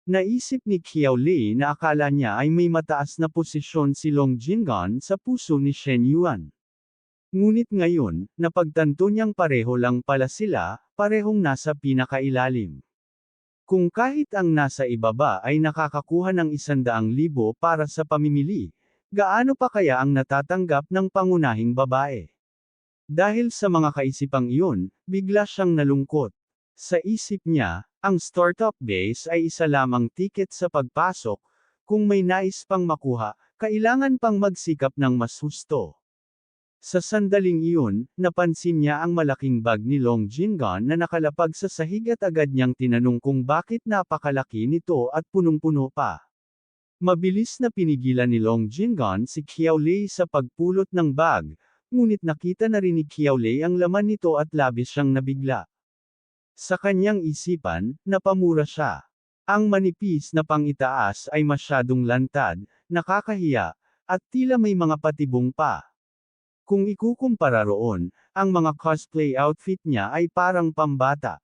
Naisip ni Qiao Lei na akala niya ay may mataas na posisyon si Long Jingon sa puso ni Shen Yuan. Ngunit ngayon, napagtanto niyang pareho lang pala sila, parehong nasa pinakailalim. Kung kahit ang nasa ibaba ay nakakakuha ng 100,000 para sa pamimili, gaano pa kaya ang natatanggap ng pangunahing babae? Dahil sa mga kaisipang iyon, bigla siyang nalungkot. Sa isip niya, ang startup base ay isa lamang tiket sa pagpasok, kung may nais pang makuha, kailangan pang magsikap ng mas husto. Sa sandaling iyon, napansin niya ang malaking bag ni Long Jingon na nakalapag sa sahig at agad niyang tinanong kung bakit napakalaki nito at punong-puno pa. Mabilis na pinigilan ni Long Jingon si Qiao Lei sa pagpulot ng bag, ngunit nakita na rin ni Qiao Lei ang laman nito at labis siyang nabigla. Sa kanyang isipan, napamura siya. Ang manipis na pangitaas ay masyadong lantad, nakakahiya, at tila may mga patibong pa. Kung ikukumpara roon, ang mga cosplay outfit niya ay parang pambata.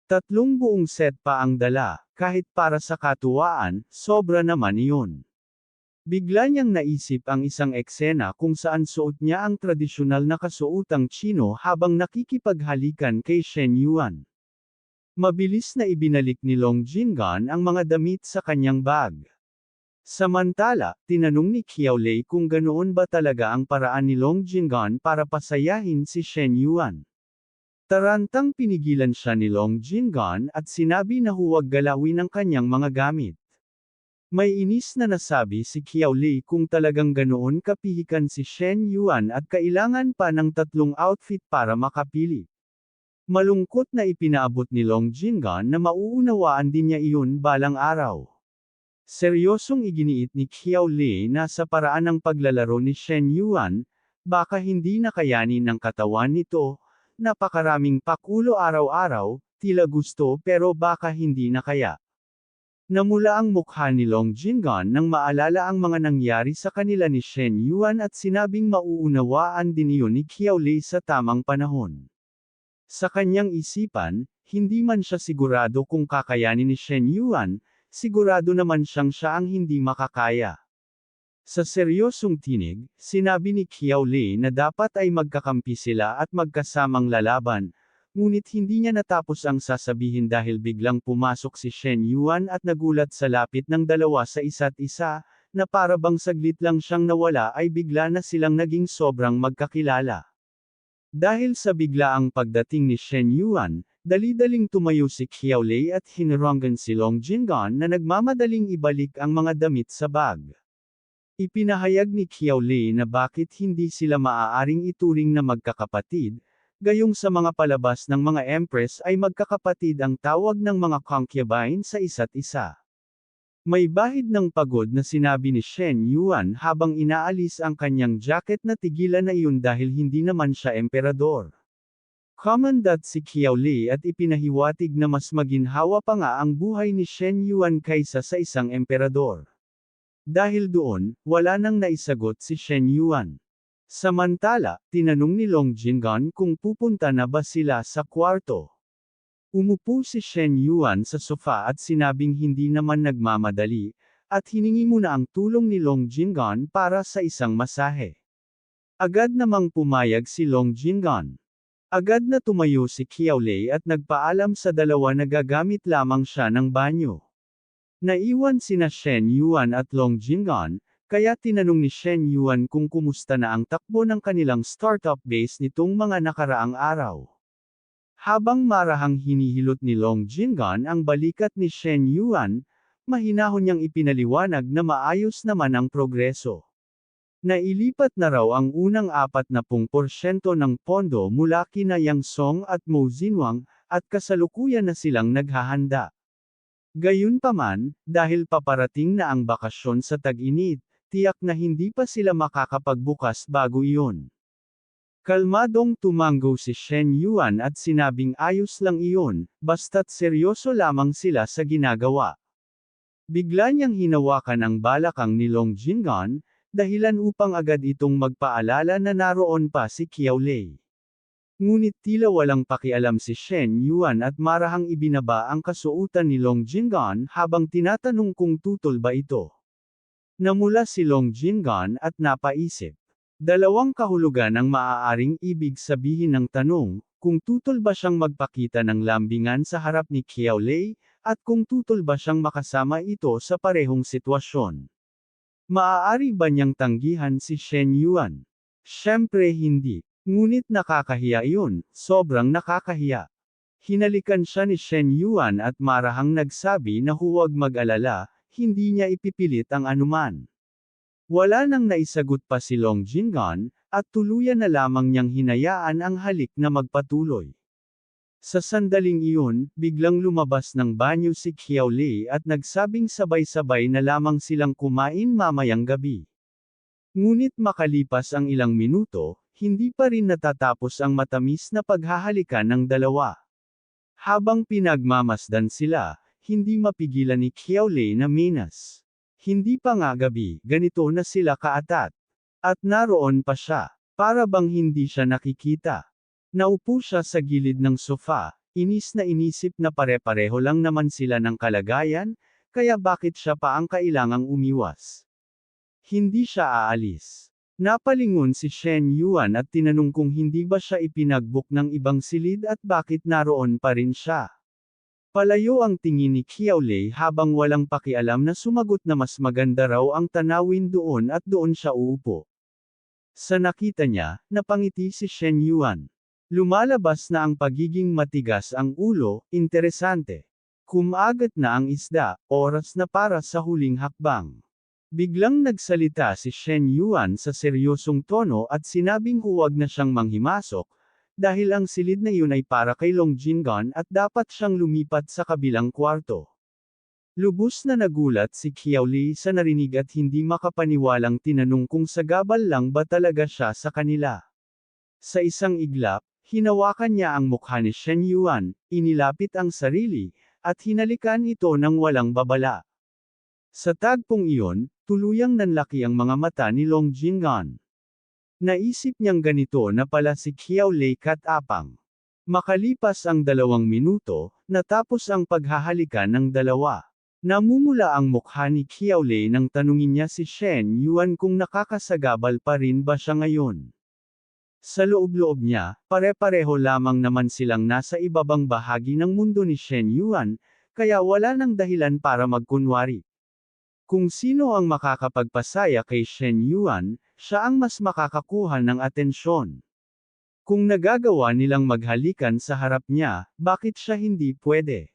3 buong set pa ang dala, kahit para sa katuwaan, sobra naman iyon. Bigla niyang naisip ang isang eksena kung saan suot niya ang tradisyonal na kasuotang Chino habang nakikipaghalikan kay Shen Yuan. Mabilis na ibinalik ni Long Jingon ang mga damit sa kanyang bag. Samantala, tinanong ni Qiao Lei kung ganoon ba talaga ang paraan ni Long Jingon para pasayahin si Shen Yuan. Tarantang pinigilan siya ni Long Jingon at sinabi na huwag galawin ang kanyang mga gamit. May inis na nasabi si Qiao Lei kung talagang ganoon kapihikan si Shen Yuan at kailangan pa ng 3 outfit para makapili. Malungkot na ipinaabot ni Long Jingon na mauunawaan din niya iyon balang araw. Seryosong iginiit ni Qiao Lei na sa paraan ng paglalaro ni Shen Yuan, baka hindi nakayanin ng katawan nito, napakaraming pakulo araw-araw, tila gusto pero baka hindi na kaya. Namula ang mukha ni Long Jingon nang maalala ang mga nangyari sa kanila ni Shen Yuan at sinabing mauunawaan din iyon ni Qiao Lei sa tamang panahon. Sa kanyang isipan, hindi man siya sigurado kung kakayanin ni Shen Yuan, sigurado naman siya ang hindi makakaya. Sa seryosong tinig, sinabi ni Qiao Lei na dapat ay magkakampi sila at magkasamang lalaban, ngunit hindi niya natapos ang sasabihin dahil biglang pumasok si Shen Yuan at nagulat sa lapit ng dalawa sa isa't isa, na para bang saglit lang siyang nawala ay bigla na silang naging sobrang magkakilala. Dahil sa biglaang pagdating ni Shen Yuan, dali-daling tumayo si Qiao Lei at hinarangan si Long Jingon na nagmamadaling ibalik ang mga damit sa bag. Ipinahayag ni Qiao Lei na bakit hindi sila maaaring ituring na magkakapatid, gayong sa mga palabas ng mga empress ay magkakapatid ang tawag ng mga concubine sa isa't isa. May bahid ng pagod na sinabi ni Shen Yuan habang inaalis ang kanyang jacket na tigilan na iyon dahil hindi naman siya emperador. Commandant si Qiao Lei at ipinahiwatig na mas maginhawa pa nga ang buhay ni Shen Yuan kaysa sa isang emperador. Dahil doon, wala nang naisagot si Shen Yuan. Samantala, tinanong ni Long Jingon kung pupunta na ba sila sa kwarto. Umupo si Shen Yuan sa sofa at sinabing hindi naman nagmamadali, at hiningi muna ang tulong ni Long Jingon para sa isang masahe. Agad namang pumayag si Long Jingon. Agad na tumayo si Qiao Lei at nagpaalam sa dalawa na gagamit lamang siya ng banyo. Naiwan sina Shen Yuan at Long Jingon, kaya tinanong ni Shen Yuan kung kumusta na ang takbo ng kanilang startup base nitong mga nakaraang araw. Habang marahang hinihilot ni Long Jingon ang balikat ni Shen Yuan, mahinahon niyang ipinaliwanag na maayos naman ang progreso. Nailipat na raw ang unang 40% ng pondo mula kina Yang Song at Mo Xinwang, at kasalukuyan na silang naghahanda. Gayunpaman, dahil paparating na ang bakasyon sa tag-init, tiyak na hindi pa sila makakapagbukas bago iyon. Kalmadong tumango si Shen Yuan at sinabing ayos lang iyon, basta't seryoso lamang sila sa ginagawa. Bigla niyang hinawakan ang balakang ni Long Jingon, dahilan upang agad itong magpaalala na naroon pa si Qiao Lei. Ngunit tila walang pakialam si Shen Yuan at marahang ibinaba ang kasuotan ni Long Jinggan habang tinatanong kung tutol ba ito. Namula si Long Jinggan at napaisip. Dalawang kahulugan ang maaaring ibig sabihin ng tanong, kung tutol ba siyang magpakita ng lambingan sa harap ni Qiao Lei, at kung tutol ba siyang makasama ito sa parehong sitwasyon. Maaari ba niyang tanggihan si Shen Yuan? Siyempre hindi. Ngunit nakakahiya iyon, sobrang nakakahiya. Hinalikan siya ni Shen Yuan at marahang nagsabi na huwag mag-alala, hindi niya ipipilit ang anuman. Wala nang naisagot pa si Long Jinggan, at tuluyan na lamang niyang hinayaan ang halik na magpatuloy. Sa sandaling iyon, biglang lumabas ng banyo si Qiao Lei at nagsabing sabay-sabay na lamang silang kumain mamayang gabi. Ngunit makalipas ang ilang minuto, hindi pa rin natatapos ang matamis na paghahalikan ng dalawa. Habang pinagmamasdan sila, hindi mapigilan ni Qiao Lei na minas. Hindi pa nga gabi, ganito na sila kaatat. At naroon pa siya, para bang hindi siya nakikita. Naupo siya sa gilid ng sofa, inis na inisip na pare-pareho lang naman sila ng kalagayan, kaya bakit siya pa ang kailangang umiwas. Hindi siya aalis. Napalingon si Shen Yuan at tinanong kung hindi ba siya ipinagbook ng ibang silid at bakit naroon pa rin siya. Palayo ang tingin ni Qiao Lei habang walang pakialam na sumagot na mas maganda raw ang tanawin doon at doon siya uupo. Sa nakita niya, napangiti si Shen Yuan. Lumalabas na ang pagiging matigas ang ulo, interesante. Kumagat na ang isda, oras na para sa huling hakbang. Biglang nagsalita si Shen Yuan sa seryosong tono at sinabing huwag na siyang manghimasok, dahil ang silid na yun ay para kay Long Jinggan at dapat siyang lumipat sa kabilang kwarto. Lubos na nagulat si Qiao Lei sa narinig at hindi makapaniwalang tinanong kung sagabal lang ba talaga siya sa kanila. Sa isang iglap, hinawakan niya ang mukha ni Shen Yuan, inilapit ang sarili, at hinalikan ito ng walang babala. Sa tagpong iyon, tuluyang nanlaki ang mga mata ni Long Jinggan. Naisip niyang ganito na pala si Qiao Lei katapang. Makalipas ang 2 minuto, natapos ang paghahalikan ng dalawa. Namumula ang mukha ni Qiao Lei nang tanungin niya si Shen Yuan kung nakakasagabal pa rin ba siya ngayon. Sa loob-loob niya, pare-pareho lamang naman silang nasa ibabang bahagi ng mundo ni Shen Yuan, kaya wala nang dahilan para magkunwari. Kung sino ang makakapagpasaya kay Shen Yuan, siya ang mas makakakuha ng atensyon. Kung nagagawa nilang maghalikan sa harap niya, bakit siya hindi pwede?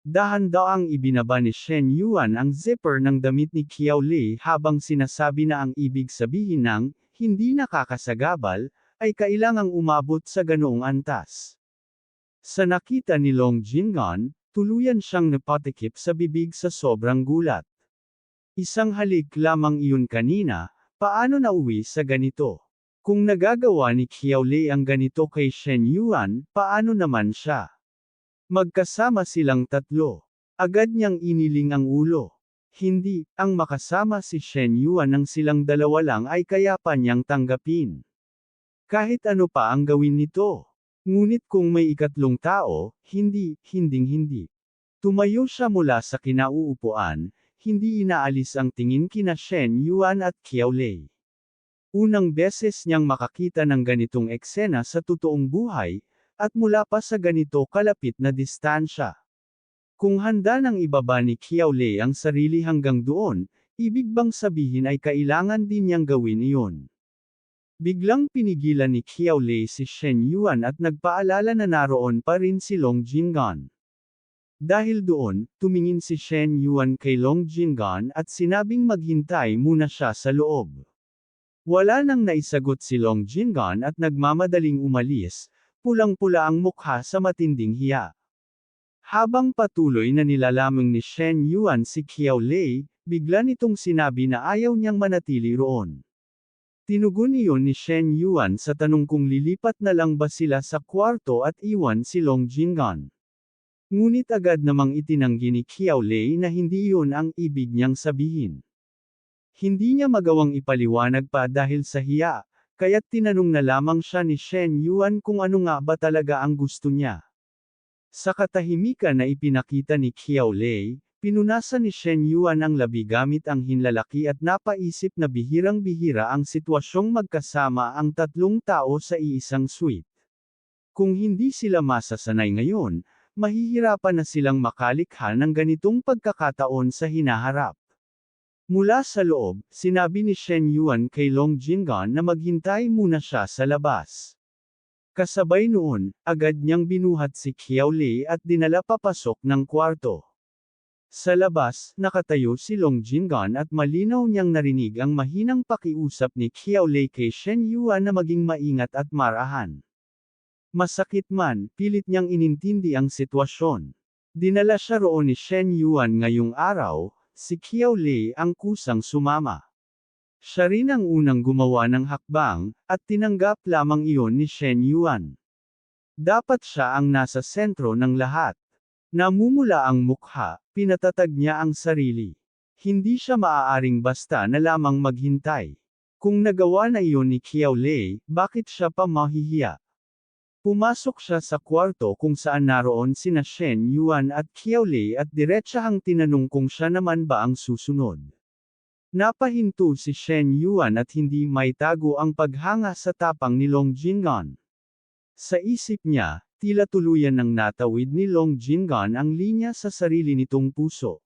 Dahan-daang ibinaba ni Shen Yuan ang zipper ng damit ni Qiao Lei habang sinasabi na ang ibig sabihin ng, hindi nakakasagabal, ay kailangang umabot sa ganoong antas. Sa nakita ni Long Jinggan, tuluyan siyang napatikip sa bibig sa sobrang gulat. Isang halik lamang iyon kanina, paano nauwi sa ganito? Kung nagagawa ni Qiao Lei ang ganito kay Shen Yuan, paano naman siya? Magkasama silang tatlo. Agad niyang iniling ang ulo. Hindi, ang makasama si Shen Yuan ng silang dalawa lang ay kaya pa niyang tanggapin. Kahit ano pa ang gawin nito. Ngunit kung may ikatlong tao, hindi. Tumayo siya mula sa kinauupuan, hindi inaalis ang tingin kina Shen Yuan at Qiao Lei. Unang beses niyang makakita ng ganitong eksena sa totoong buhay, at mula pa sa ganito kalapit na distansya. Kung handa nang ibaba ni Qiao Lei ang sarili hanggang doon, ibig bang sabihin ay kailangan din niyang gawin iyon. Biglang pinigilan ni Qiao Lei si Shen Yuan at nagpaalala na naroon pa rin si Long Jinggan. Dahil doon, tumingin si Shen Yuan kay Long Jinggan at sinabing maghintay muna siya sa loob. Wala nang naisagot si Long Jinggan at nagmamadaling umalis, pulang-pula ang mukha sa matinding hiya. Habang patuloy na nilalamang ni Shen Yuan si Qiao Lei, bigla nitong sinabi na ayaw niyang manatili roon. Tinugon iyon ni Shen Yuan sa tanong kung lilipat na lang ba sila sa kwarto at iwan si Long Jinggan. Ngunit agad namang itinanggi ni Qiao Lei na hindi iyon ang ibig niyang sabihin. Hindi niya magawang ipaliwanag pa dahil sa hiya, Kaya't tinanong na lamang siya ni Shen Yuan kung ano nga ba talaga ang gusto niya. Sa katahimikan na ipinakita ni Qiao Lei, pinunasan ni Shen Yuan ang labi gamit ang hinlalaki at napaisip na bihirang-bihira ang sitwasyong magkasama ang tatlong tao sa iisang suite. Kung hindi sila masasanay ngayon, mahihirapan na silang makalikha ng ganitong pagkakataon sa hinaharap. Mula sa loob, sinabi ni Shen Yuan kay Long Jinggan na maghintay muna siya sa labas. Kasabay noon, agad niyang binuhat si Qiao Lei at dinala papasok ng kwarto. Sa labas, nakatayo si Long Jinggan at malinaw niyang narinig ang mahinang pakiusap ni Qiao Lei kay Shen Yuan na maging maingat at marahan. Masakit man, pilit niyang inintindi ang sitwasyon. Dinala siya roon ni Shen Yuan ngayong araw, si Qiao Lei ang kusang sumama. Siya rin ang unang gumawa ng hakbang, at tinanggap lamang iyon ni Shen Yuan. Dapat siya ang nasa sentro ng lahat. Namumula ang mukha, pinatatag niya ang sarili. Hindi siya maaaring basta na lamang maghintay. Kung nagawa na iyon ni Qiao Lei, bakit siya pa mahihiya? Pumasok siya sa kwarto kung saan naroon sina Shen Yuan at Qiao Lei at diretsahang tinanong kung siya naman ba ang susunod. Napahinto si Shen Yuan at hindi maitago ang paghanga sa tapang ni Long Jinggan. Sa isip niya, tila tuluyan ng natawid ni Long Jinggan ang linya sa sarili nitong puso.